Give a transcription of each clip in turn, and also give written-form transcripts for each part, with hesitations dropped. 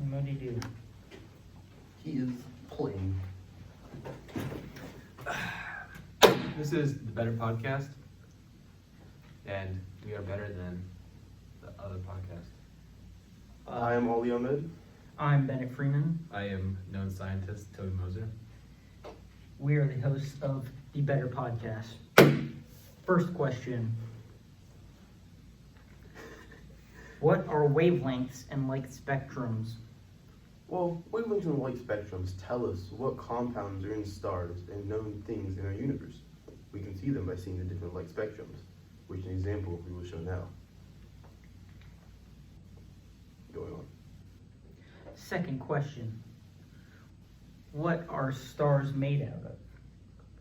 What do you do? He is playing. This is the Better Podcast, and we are better than the other podcast. I am Ali Ahmed. I'm Bennett Freeman. I am known scientist Toby Moser. We are the hosts of the Better Podcast. First question. What are wavelengths and light spectrums? Well, wavelengths and light spectrums tell us what compounds are in stars and known things in our universe. We can see them by seeing the different light spectrums, which an example we will show now. Going on. Second question. What are stars made out of?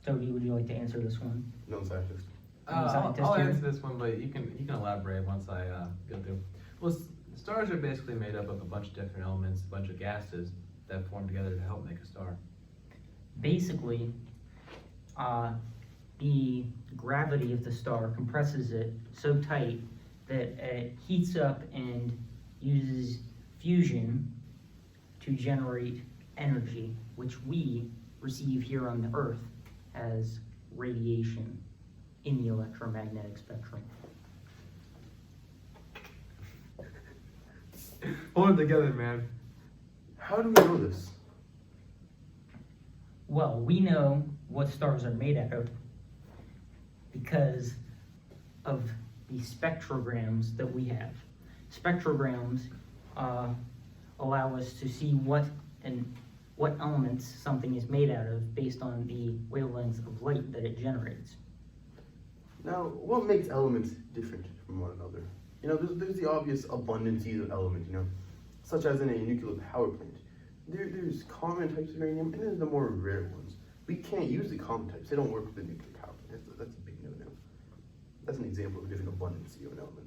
Toby, would you like to answer this one? Known scientist. I'll answer this one, but you can elaborate once I go through. Well, stars are basically made up of a bunch of different elements, a bunch of gases that form together to help make a star. Basically, the gravity of the star compresses it so tight that it heats up and uses fusion to generate energy, which we receive here on the Earth as radiation in the electromagnetic spectrum. Hold them together, man. How do we know this? Well, we know what stars are made out of because of the spectrograms that we have. Spectrograms allow us to see what elements something is made out of based on the wavelengths of light that it generates. Now, what makes elements different from one another? You know, there's the obvious abundances of elements, you know, such as in a nuclear power plant. There's common types of uranium, and then the more rare ones. We can't use the common types. They don't work with the nuclear power plant. That's a big no-no. That's an example of a different abundancy of an element.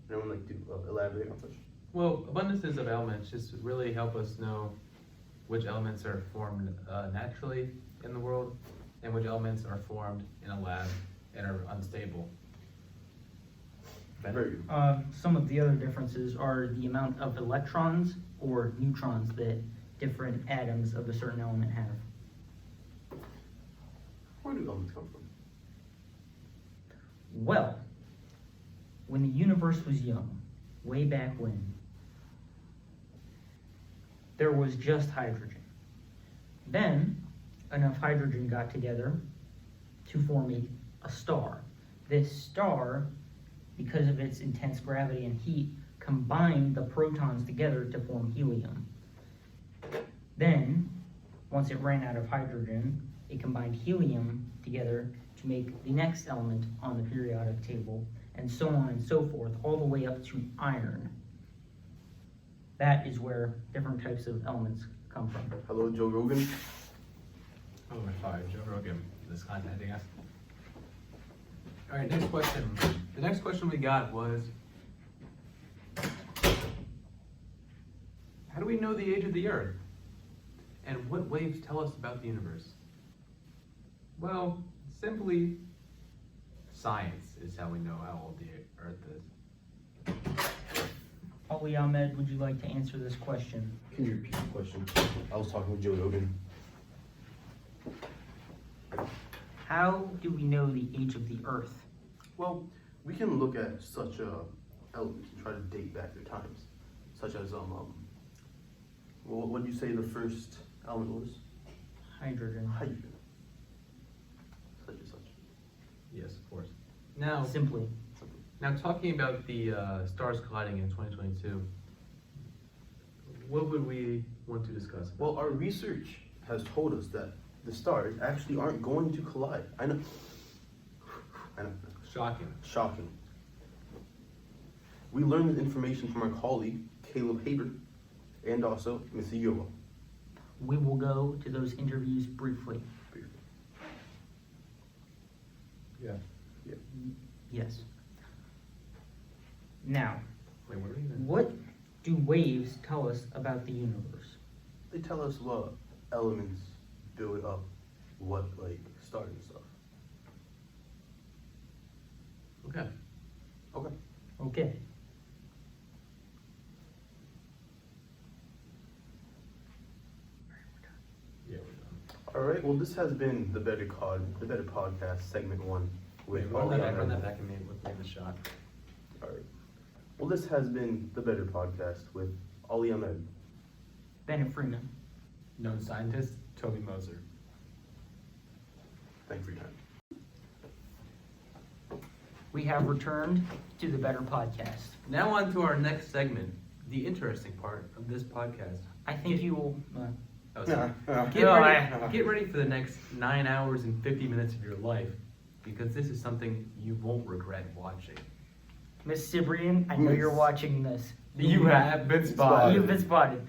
Anyone like to elaborate on such? Well, abundances of elements just really help us know which elements are formed naturally in the world and which elements are formed in a lab and are unstable. Very good. Some of the other differences are the amount of electrons or neutrons that different atoms of a certain element have. Where do elements come from? Well, when the universe was young, way back when, there was just hydrogen. Then, enough hydrogen got together to form a star. This star, because of its intense gravity and heat, combined the protons together to form helium. Then, once it ran out of hydrogen, it combined helium together to make the next element on the periodic table, and so on and so forth, all the way up to iron. That is where different types of elements come from. Hello, Joe Rogan. Oh, sorry, Joe Rogan is contacting us. All right, next question. The next question we got was, how do we know the age of the Earth? And what waves tell us about the universe? Well, simply, science is how we know how old the Earth is. Ali Ahmed, would you like to answer this question? Can you repeat the question? I was talking with Joe Rogan. How do we know the age of the Earth? Well, we can look at such elements and try to date back their times, such as well, what did you say the first element was? Hydrogen. Hydrogen. Such and such. Yes, of course. Now, Simply. talking about the stars colliding in 2022, what would we want to discuss? Well, our research has told us that the stars actually aren't going to collide. I know. Shocking. Shocking. We learned this information from our colleague, Caleb Haber, and also Mr. Yoa. We will go to those interviews briefly. Yeah. Yes. Now, Wait, what are you even? what do waves tell us about the universe? They tell us what elements build up what, like, stars and stuff. Okay. Okay. Okay. All right. Well, this has been the Better Podcast, segment 1 with Run Ali that Ahmed. back and with me in the shot. All right. Well, this has been the Better Podcast with Ali Ahmed. Bennett Freeman. Known scientist, Toby Moser. Thanks for your time. We have returned to the Better Podcast. Now on to our next segment, the interesting part of this podcast. I think you will. Oh, sorry. Yeah. Get ready for the next 9 hours and 50 minutes of your life, because this is something you won't regret watching. Miss Cibrian, I know you're watching this. You have been spotted. You've been spotted.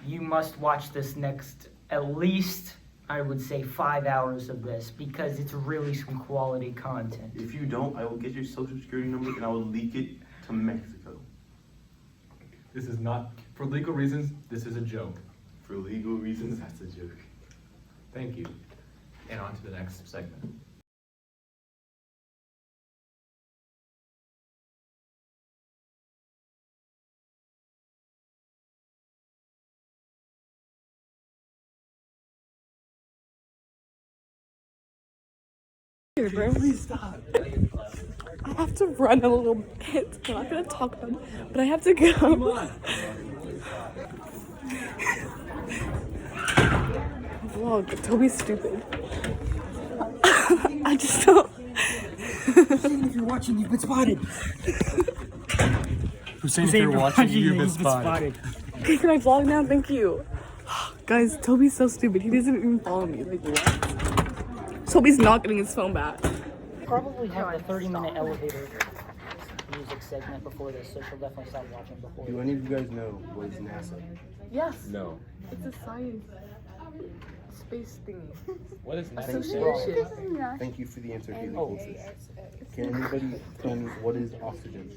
You must watch this next, at least, I would say, 5 hours of this, because it's really some quality content. If you don't, I will get your social security number and I will leak it to Mexico. This is not, for legal reasons, this is a joke. For legal reasons, that's a joke. Thank you. And on to the next segment. Please stop. I have to run a little bit. I'm not gonna talk about it, but I have to go. Vlog. Toby's stupid. I just don't. If you're watching, you've been spotted. Hussein, if you're watching, you've been spotted. Okay, can I vlog now? Thank you. Guys, Toby's so stupid. He doesn't even follow me. Like, what? Toby's not getting his phone back. Probably have the 30-minute elevator music segment before this, so she'll definitely stop watching before. Do any of you guys know what is NASA? Yes. No. It's a science space thingy. What is Thank you. Association. Thank you for the answer, Haley. Oh. Can anybody tell me what is oxygen?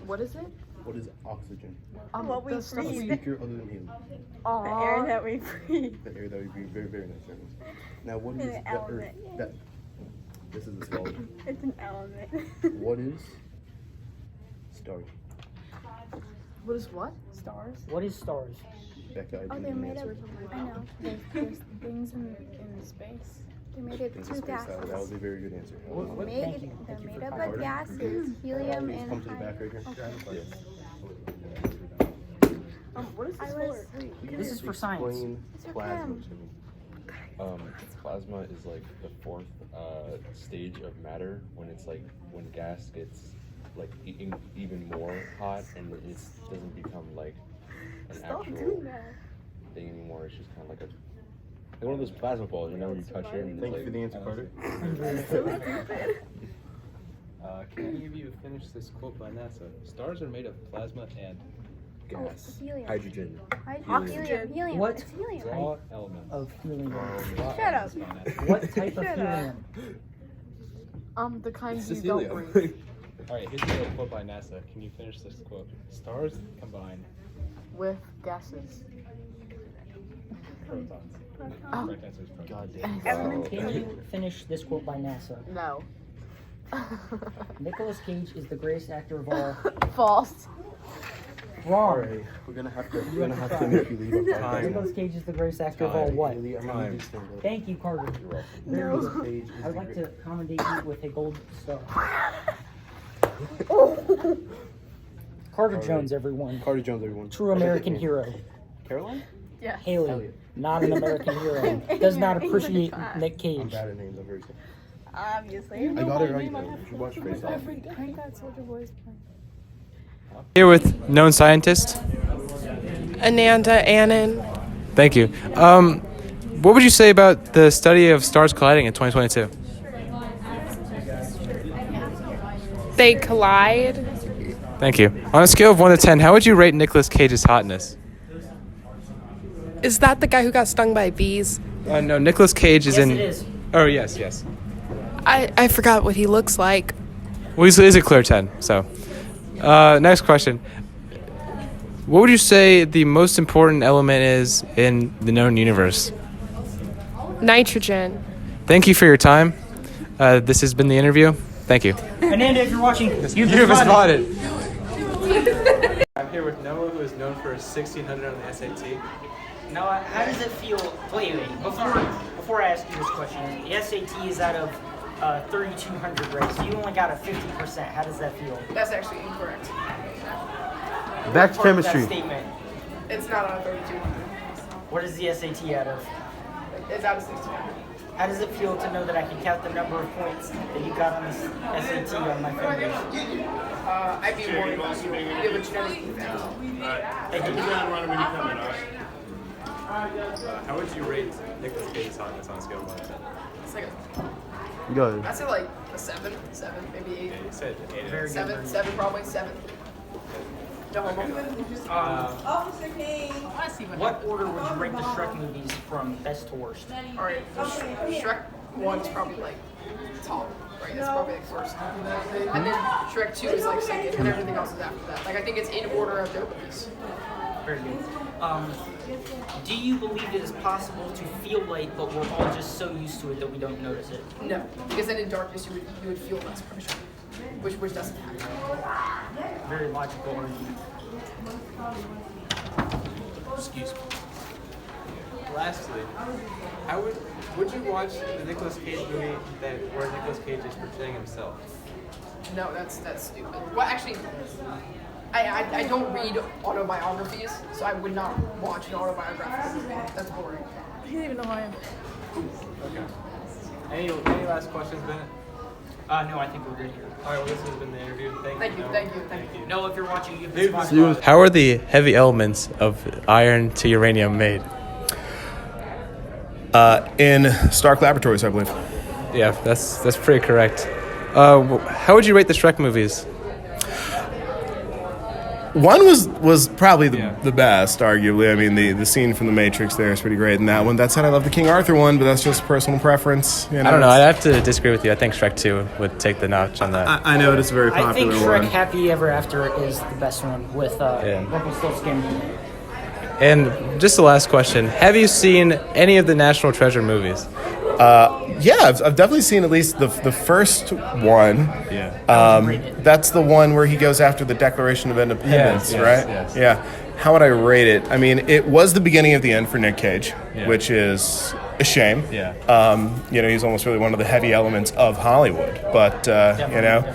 What is it? What is oxygen? What we the stuff A breathe. speaker other than Haley. The air that we breathe. The air that we breathe. Very, very nice. Very nice. Now, what is An the Earth? element. That. This is a swallow. It's an element. What is stars? What is what? Stars? What is stars? Becca, I Oh, didn't they're know the made of. answer. I know. There's things in space. They're made of Things two in space. That was gases. a very good answer. Thank you. They're Thank you made for up coming. of gases, helium Please and come to the back right here. Okay. Yes. What is I this was. This is for science. Explain It's your plasma cam. to me. Plasma is like the fourth stage of matter when gas gets like even more hot and it doesn't become like an Stop actual doing that. thing anymore. It's just kind of like one of those plasma balls, you know, when you touch it and Thank it's you for the answer, Carter. Can any of you finish this quote by NASA? Stars are made of plasma and gas, helium. hydrogen. Helium. Helium. What? It's helium. raw elements. Of helium. Shut up. What type of Shut up. helium? The kind It's you just don't helium. breathe. Alright, here's another quote by NASA. Can you finish this quote? Stars combine With gases. protons. Oh. Correct answer is protons. God damn. Elements. Can you finish this quote by NASA? No. Nicolas Cage is the greatest actor of all. False. Wrong. Alright, we're gonna have to make you leave our podcast. Nicolas Cage is the greatest actor of all what? Haley, I'm gonna need you to stand up. Thank you, Carter. Nicolas Cage is I would the like great- to commendate you with a gold star. Carter Jones, everyone. Carter Jones, everyone. True American hero. Caroline? Yes. Haley, Elliot. not an American hero. Does not appreciate Nick I'm Cage. bad at names, I'm very sorry. Obviously. I got it right though. You should watch Face Off. Crank that Soldier Boy's plan. Here with known scientist. Ananda Annan. Thank you. What would you say about the study of stars colliding in 2022? They collide. Thank you. On a scale of 1 to 10, how would you rate Nicolas Cage's hotness? Is that the guy who got stung by bees? No, Nicolas Cage is Yes, in. it is. Oh, yes. I forgot what he looks like. Well, he's a clear 10, so. Next question. What would you say the most important element is in the known universe? Nitrogen. Thank you for your time. This has been the interview. Thank you. Ananda, if you're watching, you've been spotted. I'm here with Noah, who is known for his 1600 on the SAT. Now, how does it feel? Wait. Before I ask you this question, the SAT is out of 3,200, right? So you only got a 50%. How does that feel? That's actually incorrect. Back to Part of that chemistry. statement. It's not on 3200. What is the SAT out of? It's out of 1600. How does it feel to know that I can count the number of points that you got on this SAT on my fingers? I'd be worried about you. You have a genetic defect. How would you rate Nicolas Cage's hotness on a scale of 1 to 10? It's like Go ahead. I'd say like a 7, maybe 8. You said 8 Very good. 7 probably 7. No homo. What order would you rate the Shrek movies from best to worst? Alright, Shrek 1 is probably like top, right? That's probably like first. And then Shrek 2 is like second, and everything else is after that. Like I think it's in order of their release. Very good. Do you believe it is possible to feel light, but we're all just so used to it that we don't notice it? No, because then in darkness you would feel less pressure, which doesn't happen. Very logical argument. Excuse me. Lastly, how would you watch the Nicolas Cage movie where Nicolas Cage is portraying himself? No, that's stupid. Well, actually, I don't read autobiographies, so I would not watch an autobiographical movie. That's boring. I don't even know who I am. Okay. Any last questions, Bennett? No, I think we're good here. All right, well, this has been the interview. Thank you. Thank you. No, if you're watching, you've Dude, been how are the heavy elements of iron to uranium made? In Stark Laboratories, I believe. Yeah, that's pretty correct. How would you rate the Shrek movies? One was probably the best, arguably. I mean, the scene from The Matrix there is pretty great in that one. That said, I love the King Arthur one, but that's just personal preference. You know, I don't know. I'd have to disagree with you. I think Shrek 2 would take the notch on that. I know it is a very I think popular Shrek one. Happy Ever After is the best one with Rumpelstiltskin. And just the last question: have you seen any of the National Treasure movies? Yeah, I've definitely seen at least the first one. Yeah. That's the one where he goes after the Declaration of Independence, Yes, right? yes. Yeah. How would I rate it? I mean, it was the beginning of the end for Nick Cage, Yeah. which is a shame. Yeah. You know, he's almost really one of the heavy elements of Hollywood, but you know,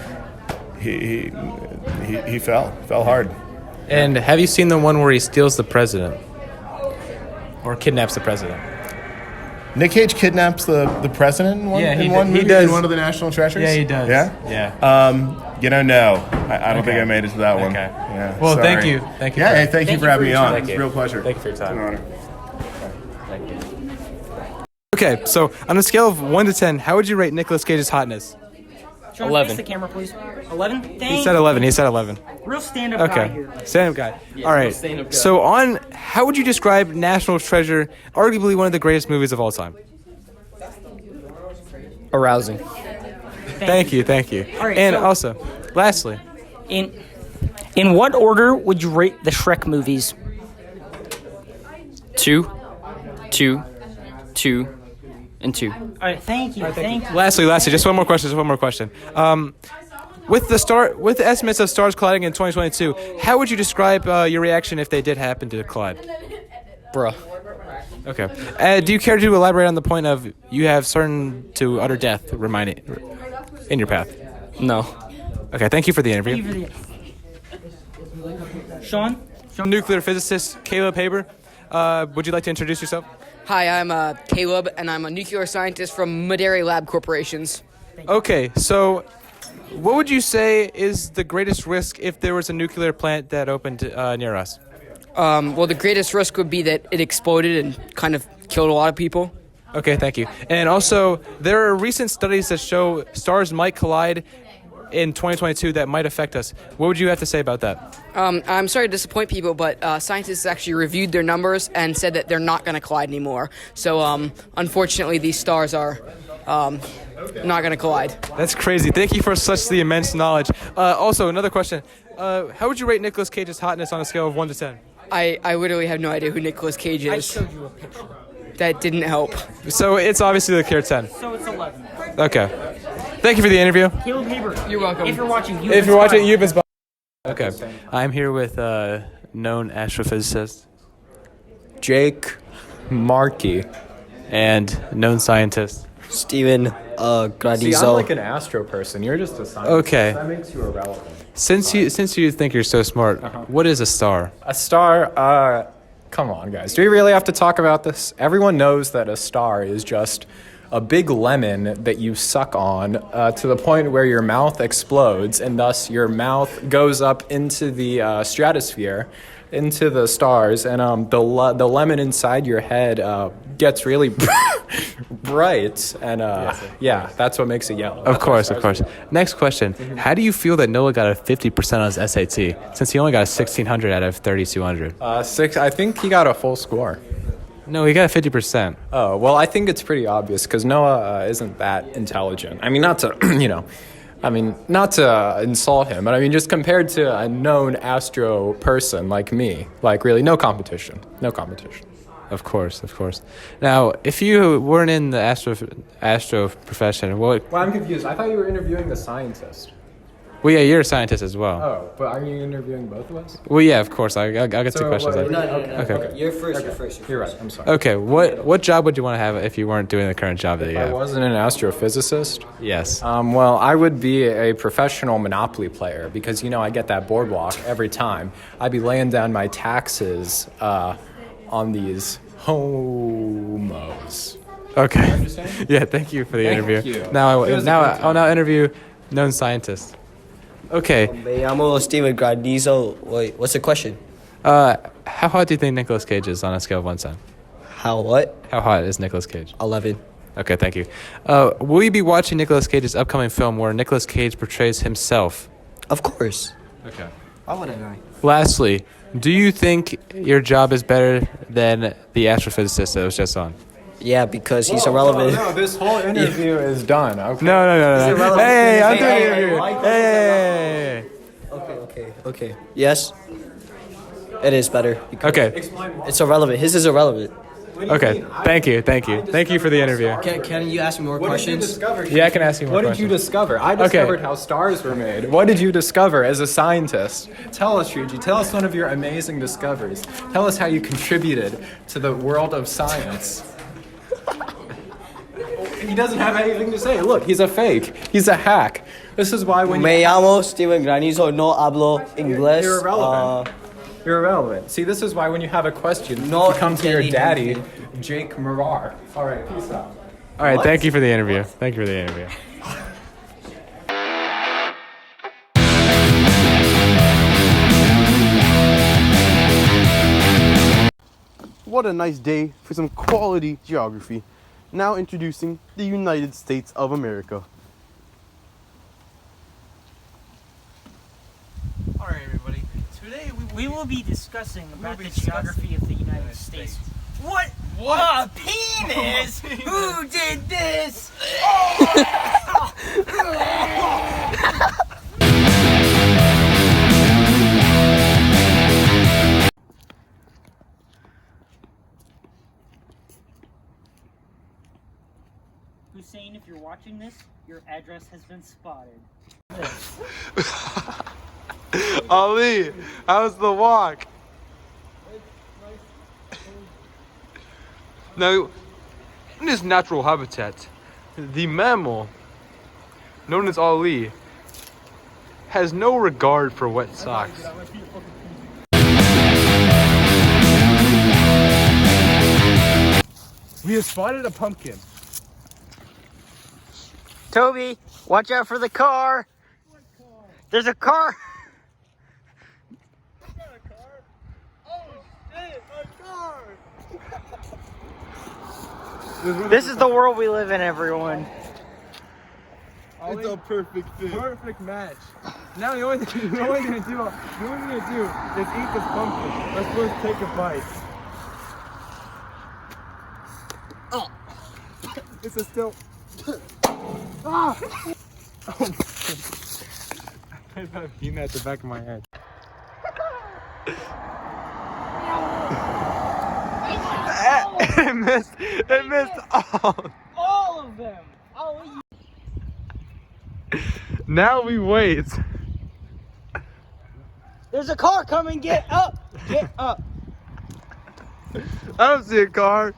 he fell hard. And have you seen the one where he steals the president or kidnaps the president? Nick Cage kidnaps the president in one, Yeah, he in one d- he movie, does. in one of the National Treasures? Yeah, he does. Yeah? Yeah. You know, no. I don't think Okay. I made it to that one. Okay. Yeah, Well, sorry. thank you. Thank you. Yeah, for- hey, thank you for having me your on. time. It's a Thank real you. pleasure. Thank you for your It's time. an honor. Thank you. Okay, so on a scale of 1 to 10, how would you rate Nicolas Cage's hotness? Sean, 11. face the camera, please. 11? He said 11. He said 11. Real stand-up guy Okay. here. Stand-up guy. All right. So how would you describe National Treasure, arguably one of the greatest movies of all time? Arousing. Thank you. All right, And so- also, lastly, In what order would you rate the Shrek movies? 2, 2, 2, and 2. All right, thank you. lastly, just one more question. With the estimates of stars colliding in 2022, how would you describe your reaction if they did happen to collide? Bruh. Okay. Do you care to elaborate on the point of you have certain to utter death remaining in your path? No. Okay. Thank you for the interview. Thank you for the... Sean? Nuclear physicist Caleb Haber. Would you like to introduce yourself? Hi, I'm Caleb, and I'm a nuclear scientist from Maderi Lab Corporations. Okay. So, what would you say is the greatest risk if there was a nuclear plant that opened near us? Well, the greatest risk would be that it exploded and kind of killed a lot of people. Okay, thank you. And also, there are recent studies that show stars might collide in 2022 that might affect us. What would you have to say about that? I'm sorry to disappoint people, but scientists actually reviewed their numbers and said that they're not going to collide anymore. So, unfortunately, these stars are not going to collide. That's crazy. Thank you for such the immense knowledge. Also, another question. How would you rate Nicolas Cage's hotness on a scale of 1 to 10? I literally have no idea who Nicolas Cage I is. showed you a picture. That didn't help. So it's obviously the clear 10. So it's 11. Okay. Thank you for the interview. Caleb Haber. You're welcome. If you're watching, You've been spotted. Okay. I'm here with known astrophysicist Jake Markey. And known scientist. Steven Gradizo. See, I'm like an astro person. You're just a scientist. Okay. That makes you irrelevant. Since you think you're so smart, what is a star? A star, come on, guys. Do we really have to talk about this? Everyone knows that a star is just a big lemon that you suck on to the point where your mouth explodes, and thus your mouth goes up into the stratosphere, into the stars, and the lemon inside your head gets really bright, and yeah, that's what makes it yellow. Of course. Next question. How do you feel that Noah got a 50% on his SAT, since he only got a 1,600 out of 3,200? I think he got a full score. No, he got a 50%. Oh, well, I think it's pretty obvious because Noah isn't that intelligent. I mean, not to, not to insult him, but I mean, just compared to a known astro person like me, like really no competition. Of course. Now, if you weren't in the astro profession, what? Well, I'm confused. I thought you were interviewing the scientist. Well, yeah, you're a scientist as well. Oh, but are you interviewing both of us? Well, yeah, of course. I'll get two questions. Okay. You're first. You're right. I'm sorry. Okay, what job would you want to have if you weren't doing the current job that you I have? wasn't an astrophysicist. Yes. Well, I would be a professional Monopoly player because, I get that boardwalk every time. I'd be laying down my taxes on these homos. Okay. Understand? Yeah, thank you for the interview. you. Now It was a good I'll now interview known scientist. Okay. Me llamo Steven Gradizo. Wait, what's the question? How hot do you think Nicolas Cage is on a scale of 1 to 10? How what? How hot is Nicolas Cage? 11. Okay, thank you. Will you be watching Nicolas Cage's upcoming film where Nicolas Cage portrays himself? Of course. Okay. Why would I lie? Lastly, do you think your job is better than the astrophysicist that was just on? Yeah, because he's irrelevant. No, this whole interview is done. Okay. No. irrelevant. Hey, I'm doing Hey, the interview. hey, Hey. Okay. Yes. It is better. because Okay. It's irrelevant. His is irrelevant. Okay. Thank you for the interview. Can you ask me more What did you questions? discover? Yeah, I can ask you more What did questions. you discover? I discovered how stars were made. What did you discover as a scientist? Tell us, Shuji. Tell us one of your amazing discoveries. Tell us how you contributed to the world of science. He doesn't have anything to say. Look, he's a fake. He's a hack. This is why when Me llamo Steven Granizo. No hablo inglés. You're irrelevant. You're irrelevant. See, this is why when you have a question, No you come to your daddy, intelligent. Jake Marar. All right, peace out. All right, thank you for the interview. What a nice day for some quality geography. Now introducing the United States of America. Alright, everybody. Today we will be discussing about the geography of the United States. What? A penis? Who did this? Hussein, if you're watching this, your address has been spotted. Ali, how's the walk? Now, in his natural habitat, the mammal, known as Ali, has no regard for wet socks. We have spotted a pumpkin. Toby, watch out for the car. There's a car. This is the world we live in, everyone. It's a perfect fit. Perfect match. Now the only thing we're gonna do is eat this pumpkin. Let's both take a bite. Oh, this is still. Ah! Oh, I thought I mean that at the back of my head. It missed All of them. Now we wait. There's a car coming. Get up. Get up. I don't see a car.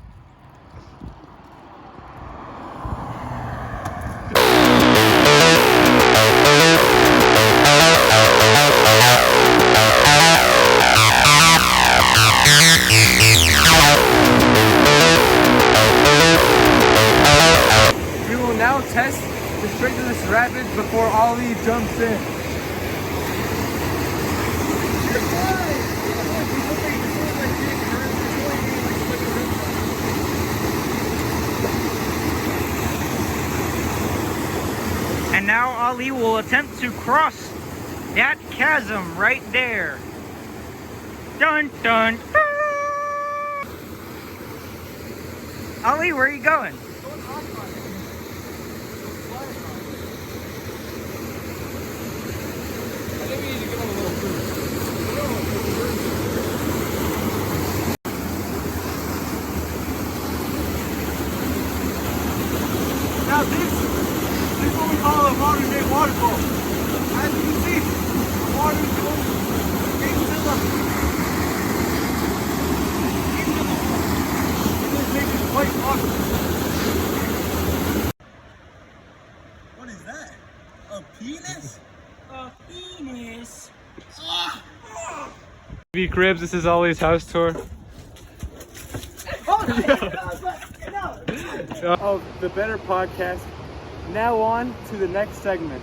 We will now test the strength of this rapids before Ollie jumps in. And now Ali will attempt to cross that chasm right there. Dun dun. Ali, where are you going? Now this is what we call a modern day waterfall. As you can see, the water is going into the This makes it quite awesome. What is that? A penis? A penis? V Cribs, this is Ollie's house tour. Of the Better Podcast. Now on to the next segment.